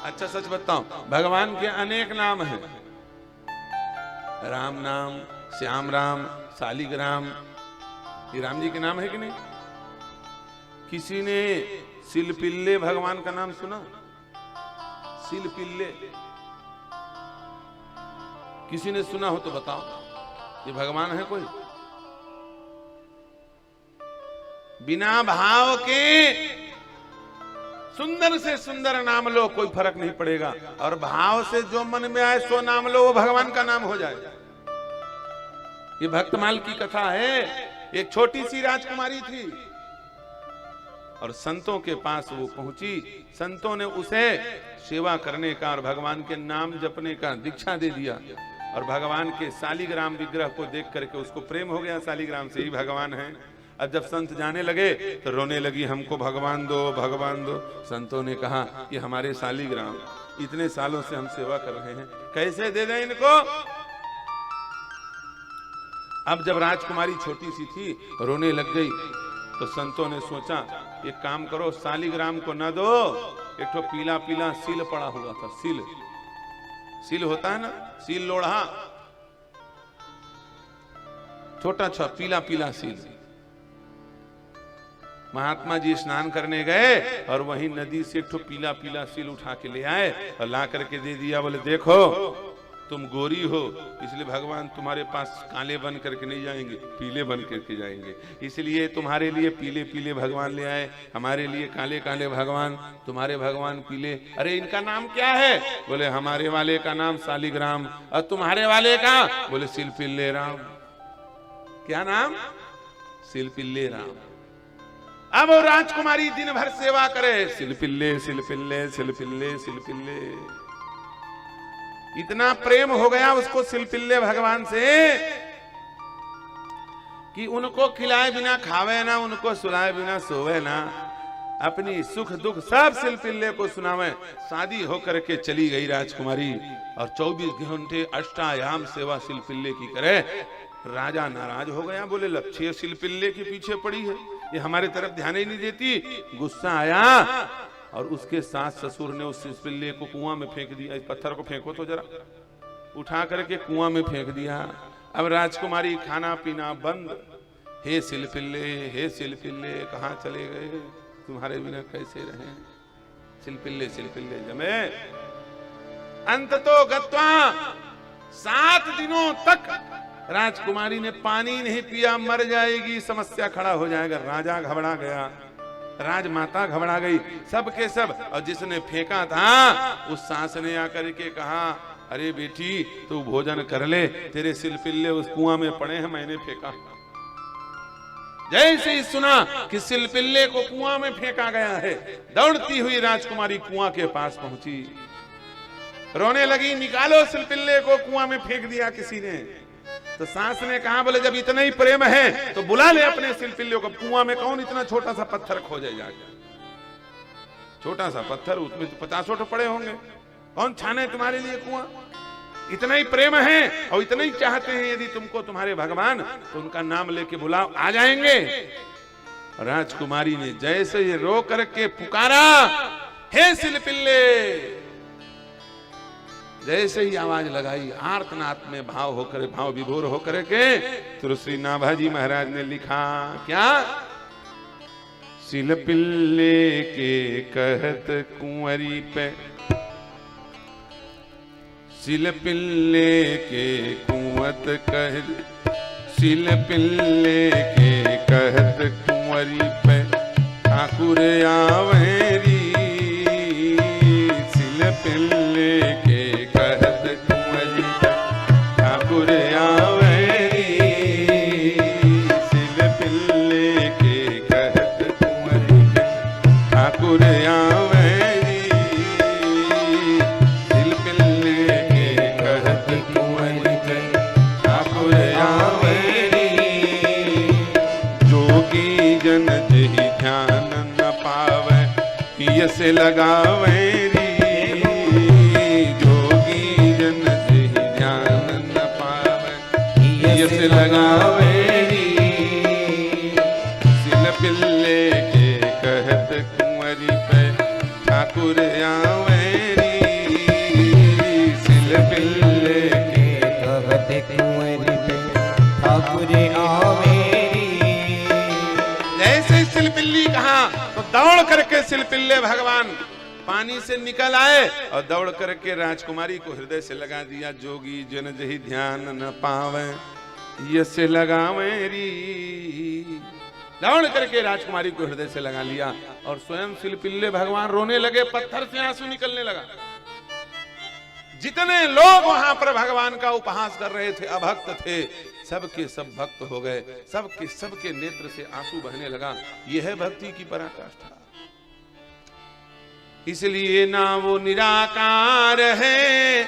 अच्छा सच बताओ, भगवान के अनेक नाम हैं, राम नाम, श्याम राम, शालिग्राम, ये राम जी के नाम है कि नहीं? किसी ने शिलपिल्ले भगवान का नाम सुना? शिलपिल्ले किसी ने सुना हो तो बताओ, ये भगवान है कोई? बिना भाव के सुंदर से सुंदर नाम लो, कोई फर्क नहीं पड़ेगा, और भाव से जो मन में आए सो नाम लो, वो भगवान का नाम हो जाए। ये भक्तमाल की कथा है। एक छोटी सी राजकुमारी थी और संतों के पास वो पहुंची। संतों ने उसे सेवा करने का और भगवान के नाम जपने का दीक्षा दे दिया, और भगवान के शालिग्राम विग्रह को देख करके उसको प्रेम हो गया, शालिग्राम से ही भगवान है। अब जब संत जाने लगे तो रोने लगी, हमको भगवान दो, भगवान दो। संतों ने कहा कि हमारे शालिग्राम इतने सालों से हम सेवा कर रहे हैं, कैसे दे दें इनको? अब जब राजकुमारी छोटी सी थी, रोने लग गई, तो संतों ने सोचा एक काम करो, शालिग्राम को न दो, एक तो पीला पीला सील पड़ा हुआ था, सील, सील होता है ना, सील लोढ़ा, छोटा सा पीला पीला सील। महात्मा जी स्नान करने गए और वहीं नदी से एक पीला पीला सील उठा के ले आए और ला करके दे दिया। बोले देखो तुम गोरी हो, इसलिए भगवान तुम्हारे पास काले बन करके नहीं जाएंगे, पीले बन करके जाएंगे, इसलिए तुम्हारे लिए पीले पीले भगवान ले आए, हमारे लिए काले काले भगवान, तुम्हारे भगवान पीले। अरे इनका नाम क्या है? बोले हमारे वाले का नाम शालिग्राम, और तुम्हारे वाले का? बोले शिलपिल्ले राम। क्या नाम? शिलपिल्ले राम। अब वो राजकुमारी दिन भर सेवा करे, शिलपिल्ले शिलपिल्ले शिलपिल्ले शिलपिल्ले। इतना प्रेम हो गया उसको शिलपिल्ले भगवान से कि उनको खिलाए बिना खावे ना, उनको सुलाए बिना सोवे ना, अपनी सुख दुख सब शिलपिल्ले को सुनावे। शादी होकर के चली गई राजकुमारी और 24 घंटे अष्टायाम सेवा शिलपिल्ले की करे। राजा नाराज हो गया, बोले लक्ष्य शिलपिल्ले के पीछे पड़ी है, ये हमारे तरफ ध्यान ही नहीं देती। गुस्सा आया और उसके सास ससुर ने उस शिलपिल्ले को कुआं में फेंक दिया। इस पत्थर को फेंको तो जरा, उठा करके कुआं में फेंक दिया। अब राजकुमारी खाना पीना बंद। हे शिलपिल्ले, हे शिलपिल्ले कहाँ चले गए, तुम्हारे बिना कैसे रहे? शिलपिल्ले शिलपिल्ले जमे। अंत तो गत्वा 7 दिनों तक राजकुमारी ने पानी नहीं पिया, मर जाएगी, समस्या खड़ा हो जाएगा। राजा घबरा गया, राजमाता घबरा गई, सब के सब। और जिसने फेंका था उस सास ने आकर के कहा, अरे बेटी तू भोजन कर ले, तेरे शिलपिल्ले उस कुआं में पड़े हैं, मैंने फेंका। जैसे ही सुना कि शिलपिल्ले को कुआं में फेंका गया है, दौड़ती हुई राजकुमारी कुआं के पास पहुंची, रोने लगी, निकालो शिलपिल्ले को, कुआं में फेंक दिया किसी ने। तो सास ने कहा, बोले जब इतना ही प्रेम है तो बुला ले अपने शिलपिल्ले को। कुआं में कौन इतना छोटा सा पत्थर खोजे जाके, छोटा सा पत्थर, उसमें तो 50 पड़े होंगे, कौन छाने तुम्हारे लिए कुआं? इतना ही प्रेम है और इतना ही चाहते हैं यदि तुमको तुम्हारे भगवान, तो उनका नाम लेके बुलाओ, आ जाएंगे। राजकुमारी ने जैसे ये रो करके पुकारा, हे शिलपिल्ले, जैसे ही आवाज लगाई, आर्तनाद में भाव होकर, भाव विभोर होकर के तुलसी नाभाजी महाराज ने लिखा, क्या? शिलपिल्ले के कहत कुंवरी पे, शिलपिल्ले के कुंवत कह, शिलपिल्ले के कहत कुंवरी पे ठाकुर आवेरी। शिलपिल्ले के कहत कुंवरी पे ठाकुर आवेरी। शिलपिल्ले के कहत कुंवरी पे ठाकुर आवेरी। शिलपिल्ले के कहत कुंवरी पे ठाकुर आवेरी। जोगी जन जहि ध्यान न पावे, यस लगावेरी। दौड़ करके सिलपिल्ले भगवान पानी से निकल आए और दौड़ करके राजकुमारी को हृदय से लगा दिया। जोगी जन जही ध्यान न पावे ये से लगावे री। दौड़ करके राजकुमारी को हृदय से लगा लिया और स्वयं सिलपिल्ले भगवान रोने लगे, पत्थर से आंसू निकलने लगा। जितने लोग वहां पर भगवान का उपहास कर रहे थे, अभक्त थे, सबके सब भक्त हो गए, सबके नेत्र से आंसू बहने लगा। यह है भक्ति की पराकाष्ठा। इसलिए ना वो निराकार है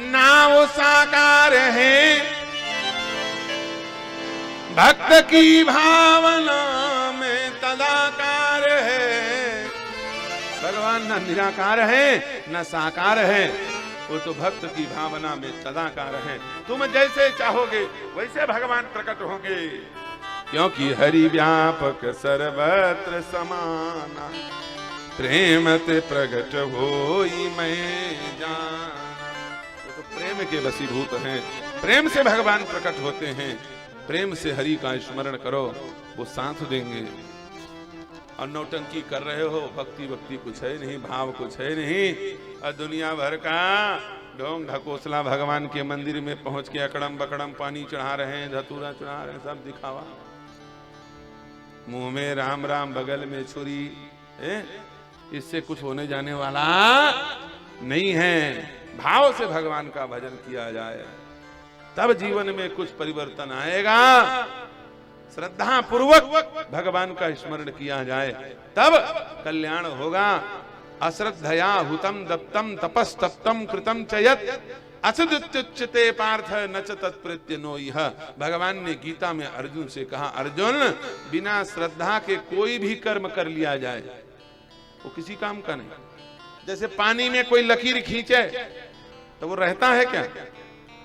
ना वो साकार है, भक्त की भावना में तदाकार है। भगवान न निराकार है न साकार है, वो तो भक्त की भावना में तदाकार है। तुम जैसे चाहोगे वैसे भगवान प्रकट होंगे, क्योंकि हरि व्यापक सर्वत्र समाना, प्रेम ते प्रगट होई मैं जाना। वो तो प्रेम के वशीभूत हैं, प्रेम से भगवान प्रकट होते हैं। प्रेम से हरि का स्मरण करो, वो साथ देंगे। और नौटंकी कर रहे हो, भक्ति भक्ति कुछ है नहीं, भाव कुछ है नहीं, और दुनिया भर का ढोंग ढकोसला भगवान के मंदिर में पहुंच के अकड़म बकड़म पानी चढ़ा रहे हैं, धतूरा चढ़ा रहे हैं, सब दिखावा। मुंह में राम राम, बगल में छुरी, इससे कुछ होने जाने वाला नहीं है। भाव से भगवान का भजन किया जाए तब जीवन में कुछ परिवर्तन आएगा। श्रद्धा पूर्वक भगवान का स्मरण किया जाए तब कल्याण होगा। अश्रद्धया हुतम दत्तम तपस्तप्तम कृतम चयत असदुच्यते पार्थ न च तत्प्रत्य नो यह। भगवान ने गीता में अर्जुन से कहा, अर्जुन बिना श्रद्धा के कोई भी कर्म कर लिया जाए वो किसी काम का नहीं। जैसे पानी में कोई लकीर खींचे तो वो रहता है क्या?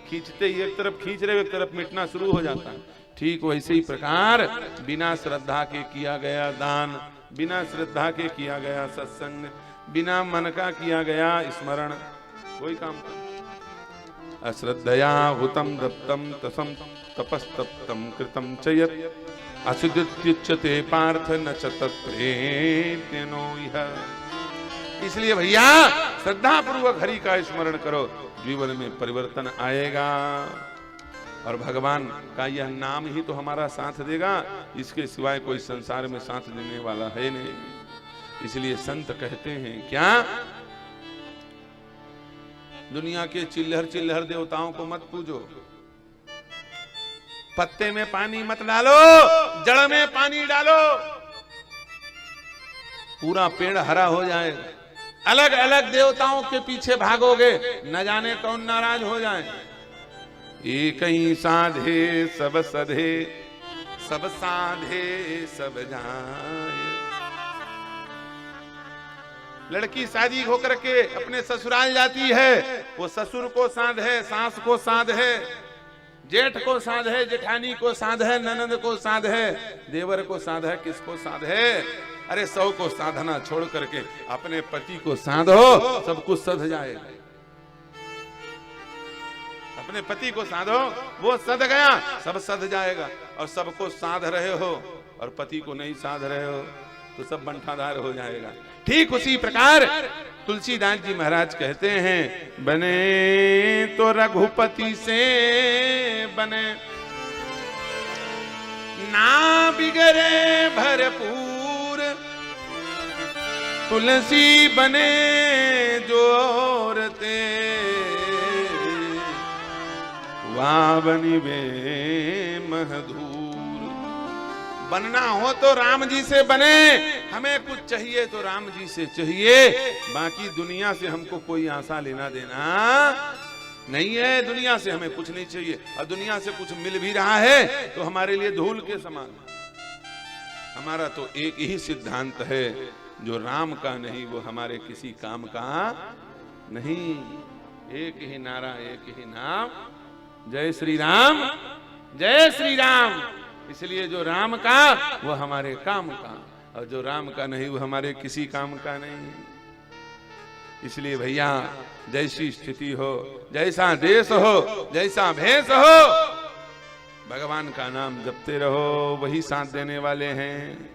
खींचते ही एक तरफ खींच रहे एक तरफ मिटना शुरू हो जाता है। ठीक वैसे ही प्रकार बिना श्रद्धा के किया गया दान, बिना श्रद्धा के किया गया सत्संग, बिना मन का किया गया स्मरण कोई काम नहीं। अश्रद्धया हुतम दत्तम तसम तपस्तप्तम कृतम चयत असुद्युच्यते पार्थ न च तत्प्रेत्य नो यः। इसलिए भैया श्रद्धा पूर्वक हरि का स्मरण करो, जीवन में परिवर्तन आएगा। और भगवान का यह नाम ही तो हमारा साथ देगा, इसके सिवाय कोई संसार में साथ देने वाला है नहीं। इसलिए संत कहते हैं क्या, दुनिया के चिल्लहर चिल्लहर देवताओं को मत पूजो, पत्ते में पानी मत डालो, जड़ में पानी डालो, पूरा पेड़ हरा हो जाएगा। अलग अलग देवताओं के पीछे भागोगे, न जाने कौन नाराज हो जाए। एक ही साधे सब सधे, सब साधे सब जाए। लड़की शादी होकर के अपने ससुराल जाती है, वो ससुर को साध है, सास को साध है, जेठ को साध है, जेठानी को साध है, ननद को साध है, देवर को साध है, किसको साध है? अरे 100 को साधना छोड़ करके अपने पति को साधो, सब कुछ सध जाएगा। अपने पति को साधो, वो सध गया, सब सध जाएगा। और सबको साध रहे हो और पति को नहीं साध रहे हो तो सब बंठाधार हो जाएगा। ठीक उसी प्रकार तुलसीदास जी महाराज कहते हैं, बने तो रघुपति से बने, ना बिगड़े भरपूर, तुलसी बने जो औरते, वहां बनी वे महधूर। बनना हो तो राम जी से बने, हमें कुछ चाहिए तो राम जी से चाहिए, बाकी दुनिया से हमको कोई आशा लेना देना नहीं है। दुनिया से हमें कुछ नहीं चाहिए, और दुनिया से कुछ मिल भी रहा है तो हमारे लिए धूल के समान। हमारा तो एक ही सिद्धांत है, जो राम का नहीं वो हमारे किसी काम का नहीं। एक ही नारा, एक ही नाम, जय श्री राम, जय श्री राम। इसलिए जो राम का वो हमारे काम का, और जो राम का नहीं वो हमारे किसी काम का नहीं। इसलिए भैया जैसी स्थिति हो, जैसा देश हो, जैसा भेष हो, भगवान का नाम जपते रहो, वही साथ देने वाले हैं।